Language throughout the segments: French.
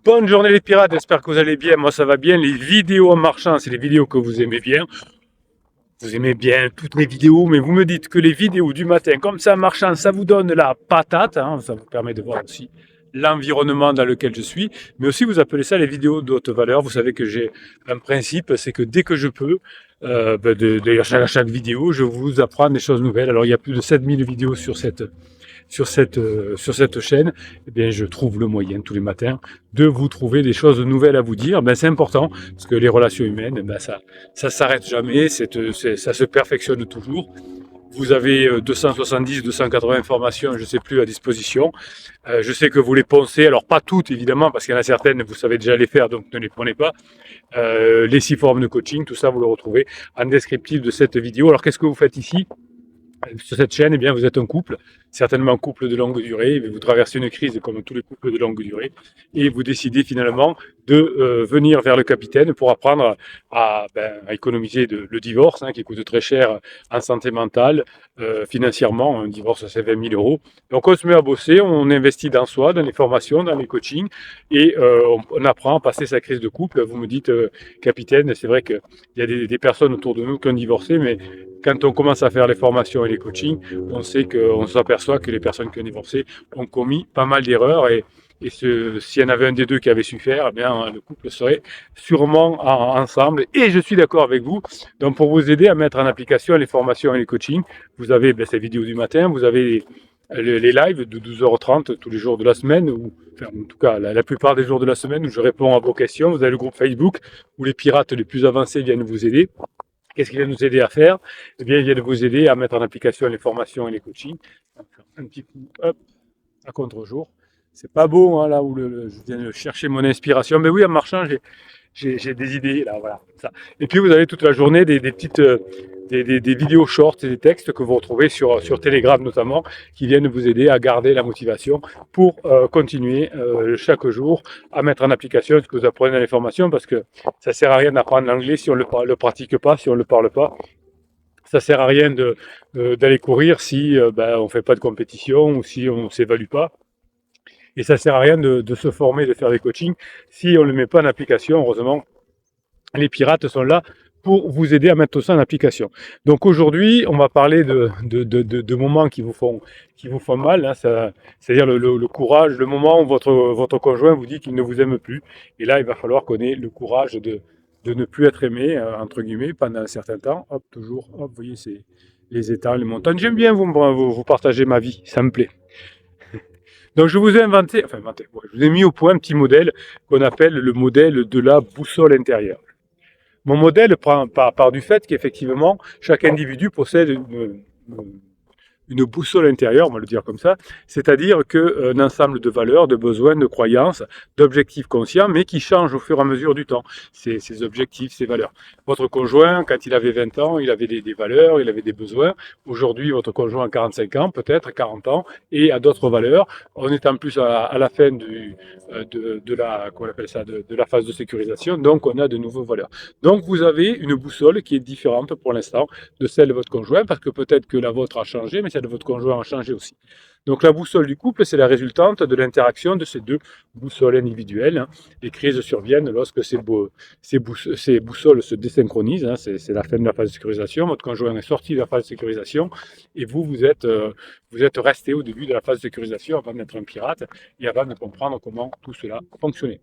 Bonne journée les pirates, j'espère que vous allez bien, moi ça va bien. Les vidéos en marchant, c'est les vidéos que vous aimez bien. Vous aimez bien toutes mes vidéos, mais vous me dites que les vidéos du matin, comme ça en marchant, ça vous donne la patate, hein, ça vous permet de voir aussi l'environnement dans lequel je suis, mais aussi vous appelez ça les vidéos de haute valeur. Vous savez que j'ai un principe, c'est que dès que je peux, d'ailleurs à chaque vidéo, je vous apprends des choses nouvelles. Alors il y a plus de 7000 vidéos sur cette chaîne, eh bien, je trouve le moyen tous les matins de vous trouver des choses nouvelles à vous dire. Ben, c'est important parce que les relations humaines, ben, ça s'arrête jamais, ça se perfectionne toujours. Vous avez 270, 280 informations, je ne sais plus, à disposition. Je sais que vous les poncez, alors pas toutes évidemment, parce qu'il y en a certaines, vous savez déjà les faire, donc ne les prenez pas. Les 6 formes de coaching, tout ça, vous le retrouvez en descriptif de cette vidéo. Alors qu'est-ce que vous faites ici? Sur cette chaîne, eh bien, vous êtes un couple, certainement un couple de longue durée, vous traversez une crise comme tous les couples de longue durée, et vous décidez finalement de venir vers le capitaine pour apprendre à économiser le divorce, hein, qui coûte très cher en santé mentale, financièrement. Un divorce, c'est 20 000 euros. Donc on se met à bosser, on investit dans soi, dans les formations, dans les coachings, et on apprend à passer sa crise de couple. Vous me dites, capitaine, c'est vrai qu'il y a des personnes autour de nous qui ont divorcé, mais quand on commence à faire les formations et les coachings, on s'aperçoit que les personnes qui ont divorcé ont commis pas mal d'erreurs s'il y en avait un des deux qui avait su faire, eh bien, le couple serait sûrement ensemble. Et je suis d'accord avec vous. Donc, pour vous aider à mettre en application les formations et les coachings, vous avez ces vidéos du matin, vous avez les lives de 12h30 tous les jours de la semaine, ou enfin, en tout cas la plupart des jours de la semaine où je réponds à vos questions. Vous avez le groupe Facebook où les pirates les plus avancés viennent vous aider. Qu'est-ce qu'il va nous aider à faire? Eh bien, il vient de vous aider à mettre en application les formations et les coachings. Un petit coup, hop, à contre-jour. C'est pas beau, hein, là où je viens de chercher mon inspiration. Mais oui, en marchant, j'ai des idées, là, voilà. Ça. Et puis, vous avez toute la journée des petites des vidéos shorts et des textes que vous retrouvez sur Telegram notamment, qui viennent vous aider à garder la motivation pour continuer chaque jour à mettre en application ce que vous apprenez dans les formations, parce que ça sert à rien d'apprendre l'anglais si on le pratique pas, si on le parle pas. Ça sert à rien d'aller courir si on fait pas de compétition ou si on s'évalue pas. Et ça sert à rien de se former, de faire des coachings si on ne le met pas en application. Heureusement, les pirates sont là pour vous aider à mettre tout ça en application. Donc aujourd'hui, on va parler de moments qui vous font mal, hein, c'est-à-dire le courage, le moment où votre conjoint vous dit qu'il ne vous aime plus. Et là, il va falloir qu'on ait le courage de ne plus être aimé, entre guillemets, pendant un certain temps. Hop, toujours, hop, vous voyez, c'est les étangs, les montagnes. J'aime bien vous partager ma vie, ça me plaît. Donc je vous ai je vous ai mis au point un petit modèle qu'on appelle le modèle de la boussole intérieure. Mon modèle part du fait qu'effectivement, chaque individu possède une boussole intérieure, on va le dire comme ça, c'est-à-dire qu'un ensemble de valeurs, de besoins, de croyances, d'objectifs conscients, mais qui changent au fur et à mesure du temps, ces objectifs, ces valeurs. Votre conjoint, quand il avait 20 ans, il avait des valeurs, il avait des besoins. Aujourd'hui, votre conjoint a 45 ans, peut-être 40 ans, et a d'autres valeurs. On est en plus à la fin comment on appelle ça, de la phase de sécurisation, donc on a de nouvelles valeurs. Donc vous avez une boussole qui est différente pour l'instant de celle de votre conjoint, parce que peut-être que la vôtre a changé, mais celle de votre conjoint a changé aussi. Donc la boussole du couple, c'est la résultante de l'interaction de ces deux boussoles individuelles, hein. Les crises surviennent lorsque ces boussoles se désynchronisent, hein. C'est la fin de la phase de sécurisation. Votre conjoint est sorti de la phase de sécurisation et vous êtes resté au début de la phase de sécurisation avant d'être un pirate et avant de comprendre comment tout cela fonctionnait.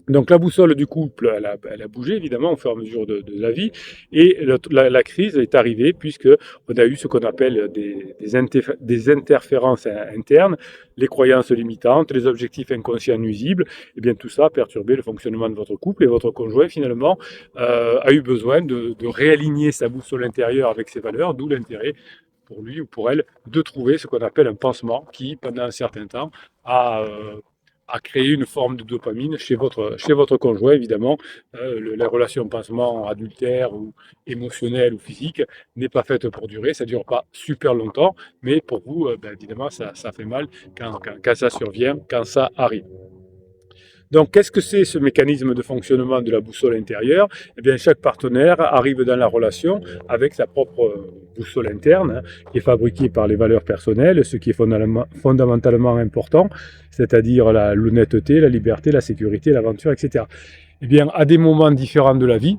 Donc la boussole du couple, elle a bougé évidemment au fur et à mesure de la vie, et la crise est arrivée puisque on a eu ce qu'on appelle des interférences internes, les croyances limitantes, les objectifs inconscients nuisibles, et bien tout ça a perturbé le fonctionnement de votre couple, et votre conjoint finalement a eu besoin de réaligner sa boussole intérieure avec ses valeurs, d'où l'intérêt pour lui ou pour elle de trouver ce qu'on appelle un pansement qui, pendant un certain temps, a créé une forme de dopamine chez votre conjoint, évidemment. La relation pansement adultère ou émotionnelle ou physique n'est pas faite pour durer, ça ne dure pas super longtemps, mais pour vous, évidemment, ça fait mal quand ça survient, quand ça arrive. Donc, qu'est-ce que c'est ce mécanisme de fonctionnement de la boussole intérieure? Eh bien, chaque partenaire arrive dans la relation avec sa propre boussole interne, hein, qui est fabriquée par les valeurs personnelles, ce qui est fondamentalement important, c'est-à-dire l'honnêteté, la liberté, la sécurité, l'aventure, etc. Eh bien, à des moments différents de la vie,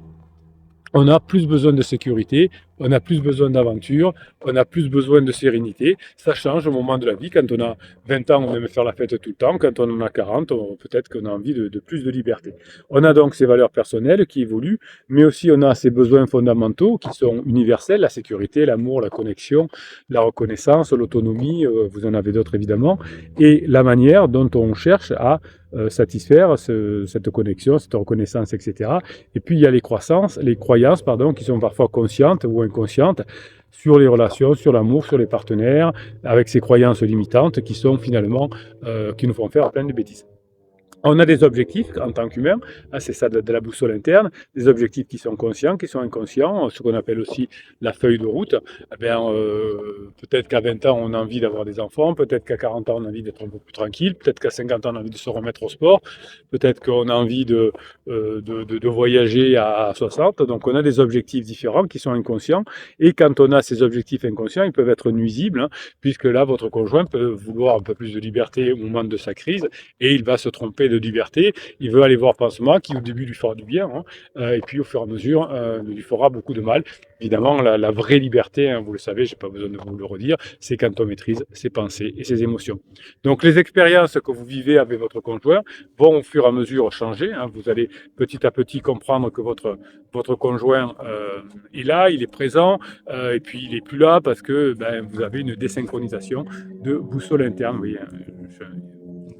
on a plus besoin de sécurité, on a plus besoin d'aventure, on a plus besoin de sérénité. Ça change au moment de la vie. Quand on a 20 ans, on aime faire la fête tout le temps. Quand on en a 40, peut-être qu'on a envie de plus de liberté. On a donc ces valeurs personnelles qui évoluent, mais aussi on a ces besoins fondamentaux qui sont universels, la sécurité, l'amour, la connexion, la reconnaissance, l'autonomie, vous en avez d'autres évidemment, et la manière dont on cherche à satisfaire cette connexion, cette reconnaissance, etc. Et puis il y a les croyances, qui sont parfois conscientes ou inconscientes sur les relations, sur l'amour, sur les partenaires, avec ces croyances limitantes qui sont finalement qui nous font faire plein de bêtises. On a des objectifs en tant qu'humain, hein, c'est ça de la boussole interne, des objectifs qui sont conscients, qui sont inconscients, ce qu'on appelle aussi la feuille de route. Eh bien, peut-être qu'à 20 ans, on a envie d'avoir des enfants, peut-être qu'à 40 ans, on a envie d'être un peu plus tranquille, peut-être qu'à 50 ans, on a envie de se remettre au sport, peut-être qu'on a envie de voyager à 60. Donc, on a des objectifs différents qui sont inconscients. Et quand on a ces objectifs inconscients, ils peuvent être nuisibles, hein, puisque là, votre conjoint peut vouloir un peu plus de liberté au moment de sa crise et il va se tromper de liberté, il veut aller voir Pansement qui au début lui fera du bien, hein, et puis au fur et à mesure lui fera beaucoup de mal. Évidemment, la vraie liberté, hein, vous le savez, je n'ai pas besoin de vous le redire, c'est quand on maîtrise ses pensées et ses émotions. Donc les expériences que vous vivez avec votre conjoint vont au fur et à mesure changer, hein, vous allez petit à petit comprendre que votre conjoint est là, il est présent, et puis il n'est plus là parce que vous avez une désynchronisation de boussole interne. Vous voyez,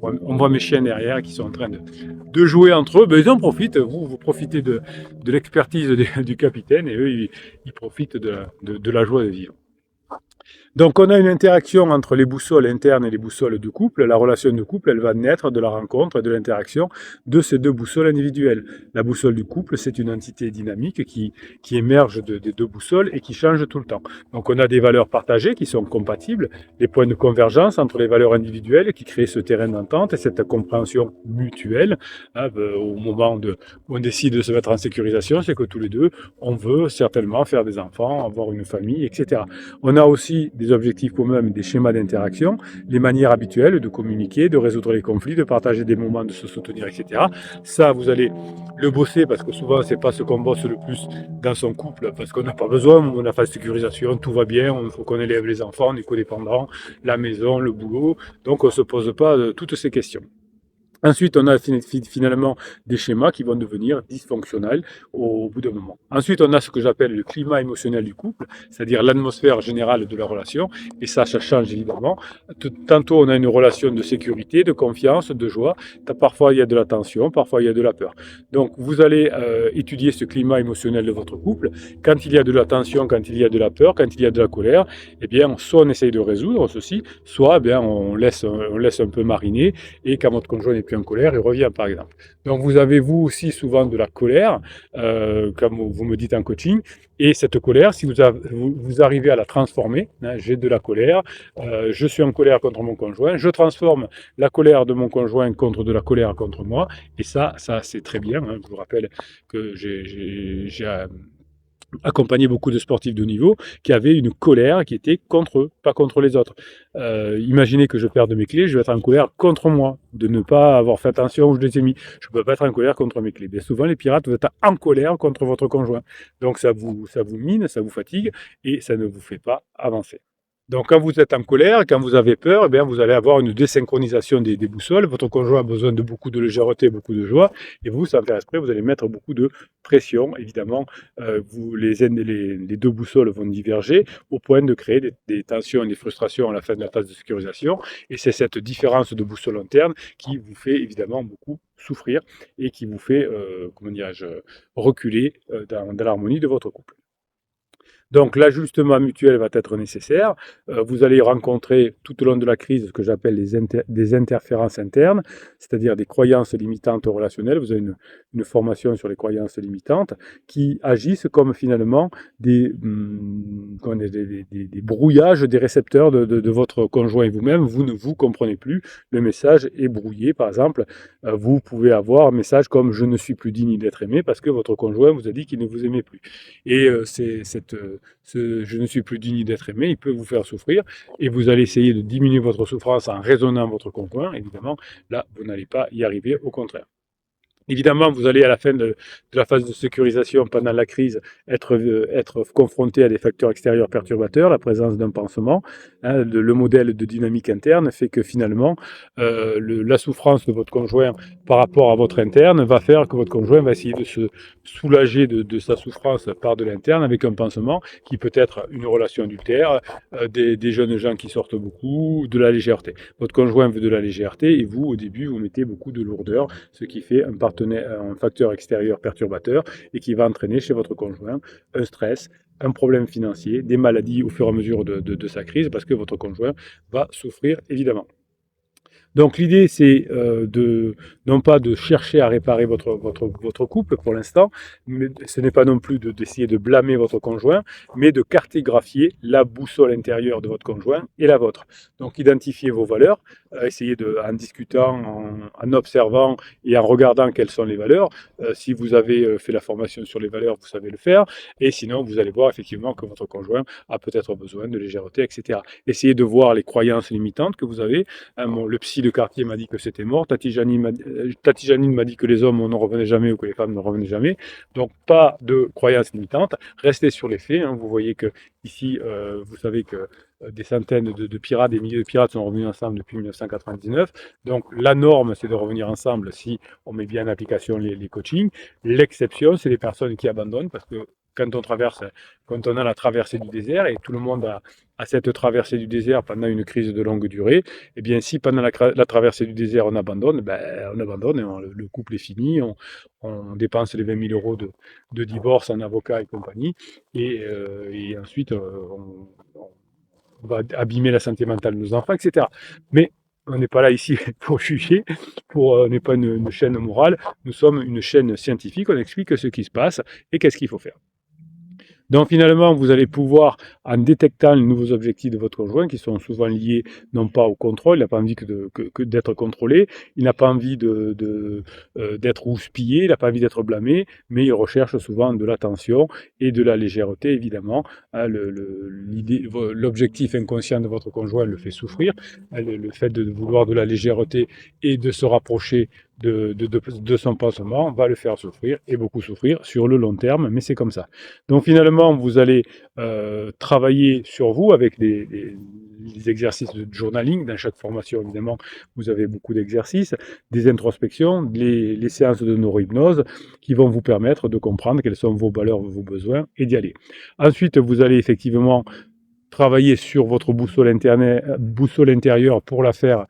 on voit mes chiens derrière qui sont en train de jouer entre eux. Ben, ils en profitent. Vous profitez de l'expertise du capitaine et eux, ils profitent de la joie de vivre. Donc on a une interaction entre les boussoles internes et les boussoles de couple. La relation de couple, elle va naître de la rencontre et de l'interaction de ces deux boussoles individuelles. La boussole du couple, c'est une entité dynamique qui émerge des deux boussoles et qui change tout le temps. Donc on a des valeurs partagées qui sont compatibles, des points de convergence entre les valeurs individuelles qui créent ce terrain d'entente et cette compréhension mutuelle. Au moment où on décide de se mettre en sécurisation, c'est que tous les deux, on veut certainement faire des enfants, avoir une famille, etc. On a aussi des objectifs communs, des schémas d'interaction, les manières habituelles de communiquer, de résoudre les conflits, de partager des moments, de se soutenir, etc. Ça, vous allez le bosser parce que souvent, c'est pas ce qu'on bosse le plus dans son couple parce qu'on n'a pas besoin, on a fait la sécurisation, tout va bien, il faut qu'on élève les enfants, on est codépendants, la maison, le boulot, donc on ne se pose pas toutes ces questions. Ensuite, on a finalement des schémas qui vont devenir dysfonctionnels au bout d'un moment. Ensuite, on a ce que j'appelle le climat émotionnel du couple, c'est-à-dire l'atmosphère générale de la relation, et ça change évidemment. Tantôt, on a une relation de sécurité, de confiance, de joie. Parfois, il y a de la tension, parfois, il y a de la peur. Donc, vous allez étudier ce climat émotionnel de votre couple. Quand il y a de la tension, quand il y a de la peur, quand il y a de la colère, eh bien, soit on essaye de résoudre ceci, soit eh bien, on laisse un peu mariner, et quand votre conjoint n'est plus en colère, il revient par exemple. Donc vous avez vous aussi souvent de la colère, comme vous me dites en coaching, et cette colère, si vous arrivez à la transformer, hein, j'ai de la colère, je suis en colère contre mon conjoint, je transforme la colère de mon conjoint contre de la colère contre moi, et ça c'est très bien, hein. Je vous rappelle que j'ai accompagné beaucoup de sportifs de haut niveau qui avaient une colère qui était contre eux, pas contre les autres. Imaginez que je perde mes clés, je vais être en colère contre moi, de ne pas avoir fait attention où je les ai mis. Je ne peux pas être en colère contre mes clés. Bien souvent, les pirates, vous êtes en colère contre votre conjoint. Donc ça vous mine, ça vous fatigue et ça ne vous fait pas avancer. Donc, quand vous êtes en colère, quand vous avez peur, eh bien, vous allez avoir une désynchronisation des boussoles. Votre conjoint a besoin de beaucoup de légèreté, beaucoup de joie. Et vous, sans faire exprès, vous allez mettre beaucoup de pression. Évidemment, les deux boussoles vont diverger au point de créer des tensions et des frustrations à la fin de la phase de sécurisation. Et c'est cette différence de boussole interne qui vous fait évidemment beaucoup souffrir et qui vous fait, reculer dans l'harmonie de votre couple. Donc l'ajustement mutuel va être nécessaire. Vous allez rencontrer tout au long de la crise ce que j'appelle des interférences internes, c'est-à-dire des croyances limitantes relationnelles. Vous avez une formation sur les croyances limitantes qui agissent comme finalement des brouillages des récepteurs de votre conjoint et vous-même. Vous ne vous comprenez plus. Le message est brouillé. Par exemple, vous pouvez avoir un message comme «Je ne suis plus digne d'être aimé» parce que votre conjoint vous a dit qu'il ne vous aimait plus. Et ce «je ne suis plus digne d'être aimé», il peut vous faire souffrir et vous allez essayer de diminuer votre souffrance en raisonnant votre conjoint. Évidemment, là, vous n'allez pas y arriver, au contraire. Évidemment, vous allez à la fin de la phase de sécurisation pendant la crise être confronté à des facteurs extérieurs perturbateurs, la présence d'un pansement. Hein, le modèle de dynamique interne fait que finalement, la souffrance de votre conjoint par rapport à votre interne va faire que votre conjoint va essayer de se soulager de sa souffrance par de l'interne avec un pansement qui peut être une relation adultère, des jeunes gens qui sortent beaucoup, de la légèreté. Votre conjoint veut de la légèreté et vous, au début, vous mettez beaucoup de lourdeur, ce qui fait un facteur extérieur perturbateur et qui va entraîner chez votre conjoint un stress, un problème financier, des maladies au fur et à mesure de sa crise, parce que votre conjoint va souffrir évidemment. Donc l'idée, c'est non pas de chercher à réparer votre couple pour l'instant, mais ce n'est pas non plus d'essayer de blâmer votre conjoint, mais de cartographier la boussole intérieure de votre conjoint et la vôtre. Donc identifier vos valeurs, essayer en discutant, en observant et en regardant quelles sont les valeurs. Si vous avez fait la formation sur les valeurs, vous savez le faire, et sinon vous allez voir effectivement que votre conjoint a peut-être besoin de légèreté, etc. Essayez de voir les croyances limitantes que vous avez. Le psy de quartier m'a dit que c'était mort. Tati Janine m'a dit que les hommes ne revenaient jamais ou que les femmes ne revenaient jamais. Donc, pas de croyances limitantes. Restez sur les faits. Hein. Vous voyez que ici, vous savez que des centaines de pirates, des milliers de pirates sont revenus ensemble depuis 1999. Donc, la norme, c'est de revenir ensemble si on met bien en application les coachings. L'exception, c'est les personnes qui abandonnent parce que quand on a la traversée du désert, et tout le monde a cette traversée du désert pendant une crise de longue durée, eh bien, si pendant la traversée du désert on abandonne, ben, on abandonne, et le couple est fini, on dépense les 20 000 euros de divorce en avocat et compagnie, et ensuite on va abîmer la santé mentale de nos enfants, etc. Mais on n'est pas là ici pour juger, on n'est pas une chaîne morale, nous sommes une chaîne scientifique, on explique ce qui se passe et qu'est-ce qu'il faut faire. Donc finalement, vous allez pouvoir, en détectant les nouveaux objectifs de votre conjoint, qui sont souvent liés non pas au contrôle, il n'a pas envie que d'être contrôlé, il n'a pas envie d'être houspillé, il n'a pas envie d'être blâmé, mais il recherche souvent de l'attention et de la légèreté, évidemment. Hein, l'objectif inconscient de votre conjoint le fait souffrir, hein, le fait de vouloir de la légèreté et de se rapprocher de son pansement va le faire souffrir, et beaucoup souffrir sur le long terme, mais c'est comme ça. Donc finalement, vous allez travailler sur vous avec des exercices de journaling. Dans chaque formation, évidemment, vous avez beaucoup d'exercices, des introspections, les séances de neurohypnose qui vont vous permettre de comprendre quelles sont vos valeurs, vos besoins et d'y aller. Ensuite, vous allez effectivement travailler sur votre boussole intérieure pour la faire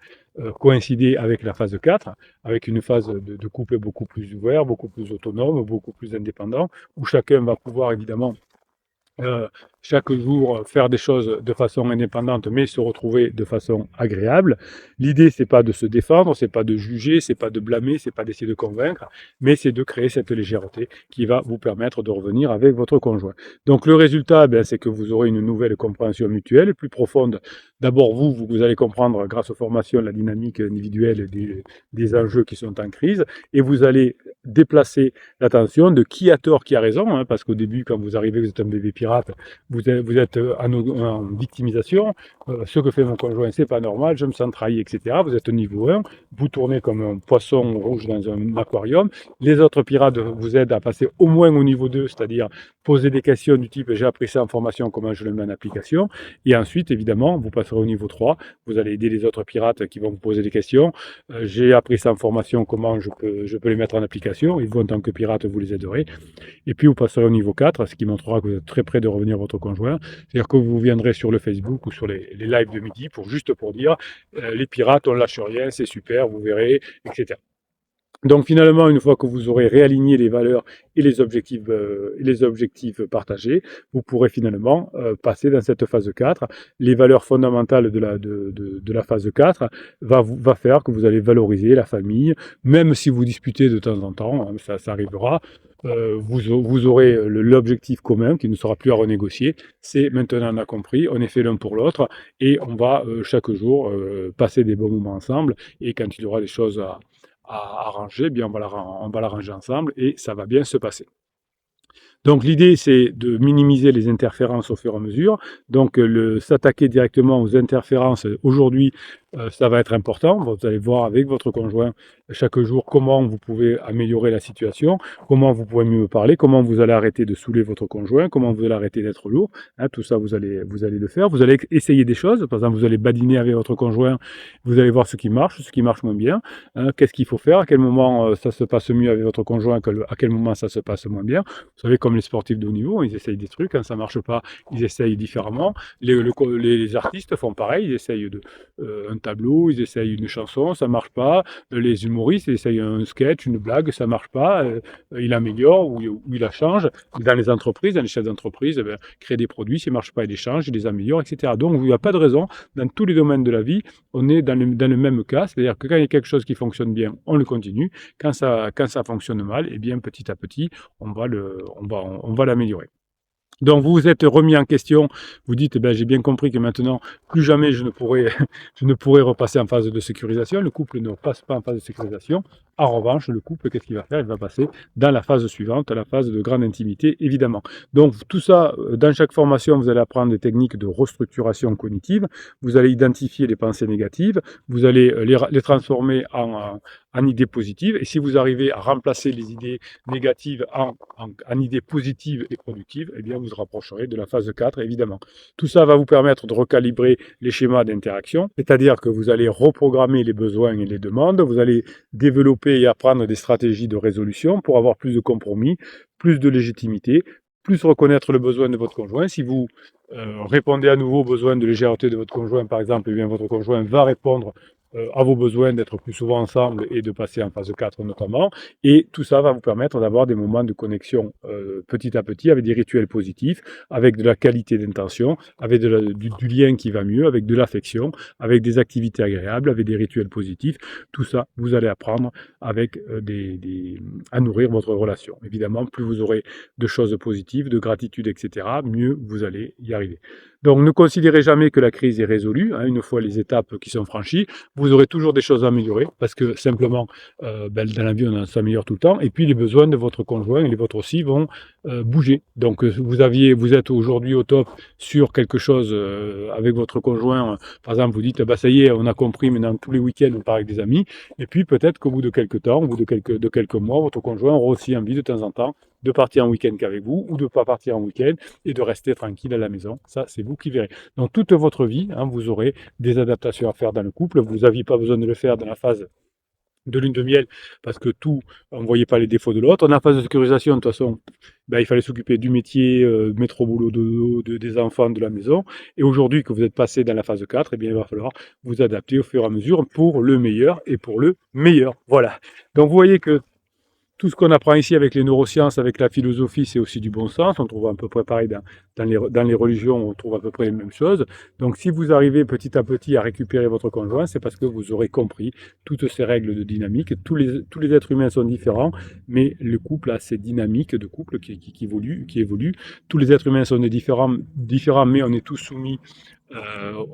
coïncider avec la phase 4, avec une phase de couple beaucoup plus ouvert, beaucoup plus autonome, beaucoup plus indépendant, où chacun va pouvoir évidemment chaque jour faire des choses de façon indépendante, mais se retrouver de façon agréable. L'idée, c'est pas de se défendre, c'est pas de juger, c'est pas de blâmer, c'est pas d'essayer de convaincre, mais c'est de créer cette légèreté qui va vous permettre de revenir avec votre conjoint. Donc le résultat, c'est que vous aurez une nouvelle compréhension mutuelle, plus profonde. D'abord, vous allez comprendre, grâce aux formations, la dynamique individuelle des enjeux qui sont en crise, et vous allez déplacer l'attention de qui a tort, qui a raison, hein, parce qu'au début, quand vous arrivez, vous êtes un bébé pirate, vous êtes en victimisation, ce que fait mon conjoint, c'est pas normal, je me sens trahi, etc. Vous êtes au niveau 1, vous tournez comme un poisson rouge dans un aquarium, les autres pirates vous aident à passer au moins au niveau 2, c'est-à-dire poser des questions du type j'ai appris ça en formation, comment je le mets en application, et ensuite, évidemment, vous passerez au niveau 3, vous allez aider les autres pirates qui vont vous poser des questions, j'ai appris ça en formation, comment je peux les mettre en application, et vous, en tant que pirate, vous les aiderez, et puis vous passerez au niveau 4, ce qui montrera que vous êtes très près de revenir à votre conjoint, c'est-à-dire que vous viendrez sur le Facebook ou sur les lives de midi juste pour dire les pirates, on lâche rien, c'est super, vous verrez, etc. Donc finalement, une fois que vous aurez réaligné les valeurs et les objectifs partagés, vous pourrez finalement passer dans cette phase 4. Les valeurs fondamentales de la phase 4 va faire que vous allez valoriser la famille, même si vous disputez de temps en temps, hein, ça arrivera. Vous aurez l'objectif commun qui ne sera plus à renégocier. C'est maintenant on a compris, on est fait l'un pour l'autre et on va chaque jour passer des bons moments ensemble. Et quand il y aura des choses à arranger, eh bien on va l'arranger ensemble et ça va bien se passer. Donc l'idée, c'est de minimiser les interférences au fur et à mesure. Donc s'attaquer directement aux interférences, aujourd'hui, ça va être important. Vous allez voir avec votre conjoint chaque jour comment vous pouvez améliorer la situation, comment vous pouvez mieux parler, comment vous allez arrêter de saouler votre conjoint, comment vous allez arrêter d'être lourd. Hein, tout ça, vous allez le faire. Vous allez essayer des choses. Par exemple, vous allez badiner avec votre conjoint. Vous allez voir ce qui marche moins bien. Hein, qu'est-ce qu'il faut faire, à quel moment ça se passe mieux avec votre conjoint, à quel moment ça se passe moins bien. Vous savez, comme les sportifs de haut niveau, ils essayent des trucs. Quand ça marche pas, ils essayent différemment. Les artistes font pareil. Ils essayent un tableau, ils essayent une chanson, ça marche pas. Les humoristes, ils essayent un sketch, une blague, ça marche pas. Il améliore ou il la change. Dans les entreprises, dans les chefs d'entreprise, eh bien, créent des produits, s'ils ne marchent pas, ils les changent, ils les améliorent, etc. Donc, il n'y a pas de raison. Dans tous les domaines de la vie, on est dans le même cas. C'est-à-dire que quand il y a quelque chose qui fonctionne bien, on le continue. Quand ça fonctionne mal, eh bien, petit à petit, on va l'améliorer. Donc vous vous êtes remis en question, vous dites, ben, j'ai bien compris que maintenant, plus jamais je ne pourrai, je ne pourrai repasser en phase de sécurisation. Le couple ne passe pas en phase de sécurisation. En revanche, le couple, qu'est-ce qu'il va faire? Il va passer dans la phase suivante, la phase de grande intimité, évidemment. Donc tout ça, dans chaque formation, vous allez apprendre des techniques de restructuration cognitive. Vous allez identifier les pensées négatives, vous allez les transformer en idées positives. Et si vous arrivez à remplacer les idées négatives en idées positives et productives, eh bien vous rapprocherez de la phase 4, évidemment. Tout ça va vous permettre de recalibrer les schémas d'interaction, c'est-à-dire que vous allez reprogrammer les besoins et les demandes, vous allez développer et apprendre des stratégies de résolution pour avoir plus de compromis, plus de légitimité, plus reconnaître le besoin de votre conjoint. Si vous répondez à nouveau aux besoins de légèreté de votre conjoint, par exemple, eh bien votre conjoint va répondre à vos besoins d'être plus souvent ensemble et de passer en phase 4 notamment. Et tout ça va vous permettre d'avoir des moments de connexion petit à petit avec des rituels positifs, avec de la qualité d'intention, avec du lien qui va mieux, avec de l'affection, avec des activités agréables, avec des rituels positifs. Tout ça, vous allez apprendre avec à nourrir votre relation. Évidemment, plus vous aurez de choses positives, de gratitude, etc., mieux vous allez y arriver. Donc ne considérez jamais que la crise est résolue, hein, une fois les étapes qui sont franchies. Vous aurez toujours des choses à améliorer, parce que simplement, dans la vie, on s'améliore tout le temps, et puis les besoins de votre conjoint et les vôtres aussi vont bouger. Donc vous êtes aujourd'hui au top sur quelque chose avec votre conjoint, par exemple, vous dites, bah, ça y est, on a compris, maintenant tous les week-ends, on part avec des amis, et puis peut-être qu'au bout de quelques temps, au bout de quelques mois, votre conjoint aura aussi envie de temps en temps de partir en week-end qu'avec vous, ou de ne pas partir en week-end, et de rester tranquille à la maison. Ça, c'est vous qui verrez. Dans toute votre vie, hein, vous aurez des adaptations à faire dans le couple. Vous n'aviez pas besoin de le faire dans la phase de lune de miel, parce que on ne voyait pas les défauts de l'autre. Dans la phase de sécurisation, de toute façon, ben, il fallait s'occuper du métier, mettre au boulot des enfants, de la maison. Et aujourd'hui, que vous êtes passé dans la phase 4, eh bien, il va falloir vous adapter au fur et à mesure pour le meilleur et pour le meilleur. Voilà. Donc, vous voyez que tout ce qu'on apprend ici avec les neurosciences, avec la philosophie, c'est aussi du bon sens. On trouve à peu près pareil dans les religions, on trouve à peu près les mêmes choses. Donc si vous arrivez petit à petit à récupérer votre conjoint, c'est parce que vous aurez compris toutes ces règles de dynamique. Tous les êtres humains sont différents, mais le couple a ces dynamiques de couple qui évoluent. Tous les êtres humains sont différents, mais on est tous soumis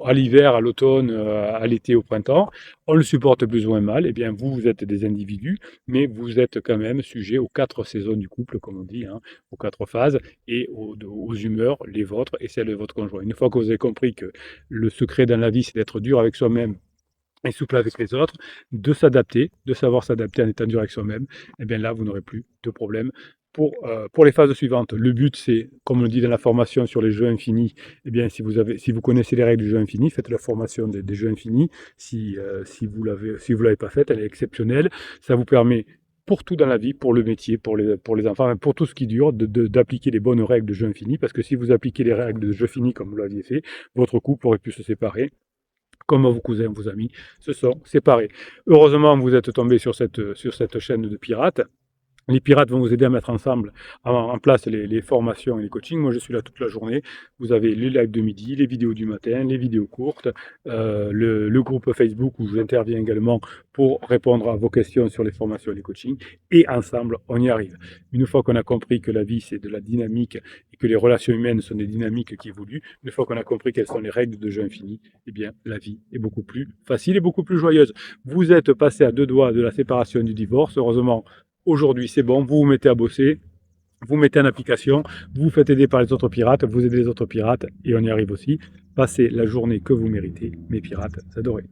à l'hiver, à l'automne, à l'été, au printemps. On le supporte plus ou moins mal. Eh bien, vous êtes des individus, mais vous êtes quand même sujet aux 4 saisons du couple, comme on dit, hein, aux 4 phases, et aux humeurs, les vôtres et celles de votre conjoint. Une fois que vous avez compris que le secret dans la vie, c'est d'être dur avec soi-même et souple avec les autres, de s'adapter, de savoir s'adapter en étant dur avec soi-même, eh bien là, vous n'aurez plus de problème. Pour les phases suivantes, le but, c'est, comme on le dit dans la formation sur les jeux infinis, eh bien, si vous connaissez les règles du jeu infini, faites la formation des jeux infinis. Si vous l'avez pas faite, elle est exceptionnelle. Ça vous permet pour tout dans la vie, pour le métier, pour les enfants, pour tout ce qui dure, d'appliquer les bonnes règles de jeu infini, parce que si vous appliquez les règles de jeu fini comme vous l'aviez fait, votre couple aurait pu se séparer comme vos cousins, vos amis, se sont séparés. Heureusement, vous êtes tombé sur cette chaîne de pirates. Les pirates vont vous aider à mettre ensemble, en place les formations et les coachings. Moi, je suis là toute la journée. Vous avez les lives de midi, les vidéos du matin, les vidéos courtes, le groupe Facebook où j'interviens également pour répondre à vos questions sur les formations et les coachings. Et ensemble, on y arrive. Une fois qu'on a compris que la vie, c'est de la dynamique et que les relations humaines sont des dynamiques qui évoluent, une fois qu'on a compris quelles sont les règles de jeu infini, eh bien, la vie est beaucoup plus facile et beaucoup plus joyeuse. Vous êtes passé à 2 doigts de la séparation et du divorce. Heureusement, aujourd'hui, c'est bon, vous vous mettez à bosser, vous mettez en application, vous vous faites aider par les autres pirates, vous aidez les autres pirates, et on y arrive aussi. Passez la journée que vous méritez, mes pirates adorés.